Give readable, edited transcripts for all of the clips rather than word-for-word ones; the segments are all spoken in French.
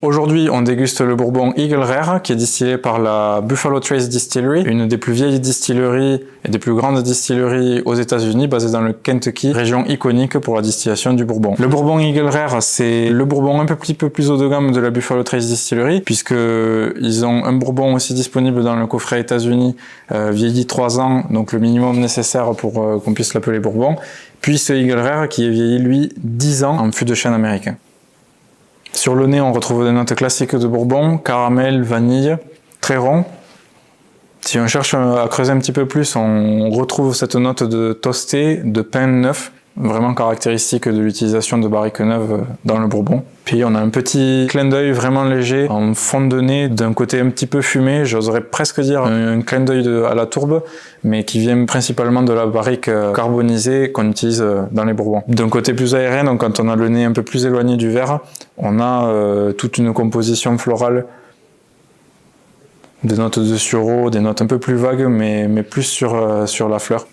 Aujourd'hui, on déguste le bourbon Eagle Rare qui est distillé par la Buffalo Trace Distillery, une des plus vieilles distilleries et des plus grandes distilleries aux États-Unis, basée dans le Kentucky, région iconique pour la distillation du bourbon. Le bourbon Eagle Rare, c'est le bourbon un petit peu plus haut de gamme de la Buffalo Trace Distillery, puisque ils ont un bourbon aussi disponible dans le coffret États-Unis, vieilli 3 ans, donc le minimum nécessaire pour qu'on puisse l'appeler bourbon. Puis ce Eagle Rare qui est vieilli, lui, 10 ans en fût de chêne américain. Sur le nez, on retrouve des notes classiques de bourbon, caramel, vanille, très rond. Si on cherche à creuser un petit peu plus, on retrouve cette note de toasté, de pain neuf, vraiment caractéristique de l'utilisation de barriques neuves dans le bourbon. Puis on a un petit clin d'œil vraiment léger en fond de nez, d'un côté un petit peu fumé, j'oserais presque dire un clin d'œil à la tourbe, mais qui vient principalement de la barrique carbonisée qu'on utilise dans les bourbons. D'un côté plus aérien, donc quand on a le nez un peu plus éloigné du verre, on a toute une composition florale, des notes de sureau, des notes un peu plus vagues, mais plus sur la fleur.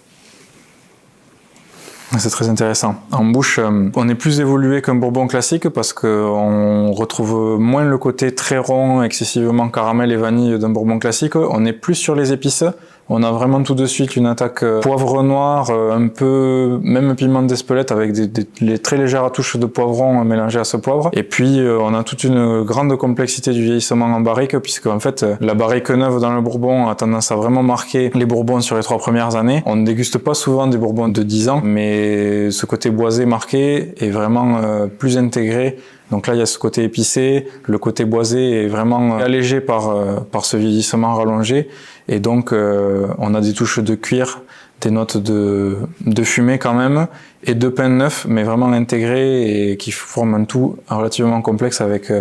C'est très intéressant. En bouche, on est plus évolué qu'un bourbon classique parce qu'on retrouve moins le côté très rond, excessivement caramel et vanille d'un bourbon classique. On est plus sur les épices. On a vraiment tout de suite une attaque poivre noir, un peu même piment d'Espelette avec des très légères touches de poivron mélangées à ce poivre. Et puis on a toute une grande complexité du vieillissement en barrique, puisque en fait la barrique neuve dans le bourbon a tendance à vraiment marquer les bourbons sur les 3 premières années. On ne déguste pas souvent des bourbons de 10 ans, mais ce côté boisé marqué est vraiment plus intégré. Donc là, il y a ce côté épicé, le côté boisé est vraiment allégé par ce vieillissement rallongé. Et donc, on a des touches de cuir, des notes de fumée quand même, et de pain neuf, mais vraiment intégré et qui forment un tout relativement complexe avec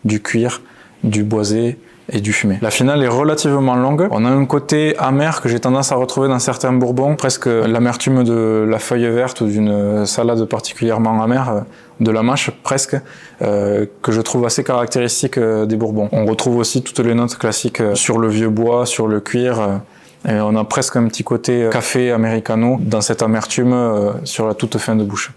du cuir, du boisé et du fumé. La finale est relativement longue. On a un côté amer que j'ai tendance à retrouver dans certains bourbons, presque l'amertume de la feuille verte ou d'une salade particulièrement amère, de la mâche presque, que je trouve assez caractéristique des bourbons. On retrouve aussi toutes les notes classiques sur le vieux bois, sur le cuir, et on a presque un petit côté café americano dans cette amertume sur la toute fin de bouche.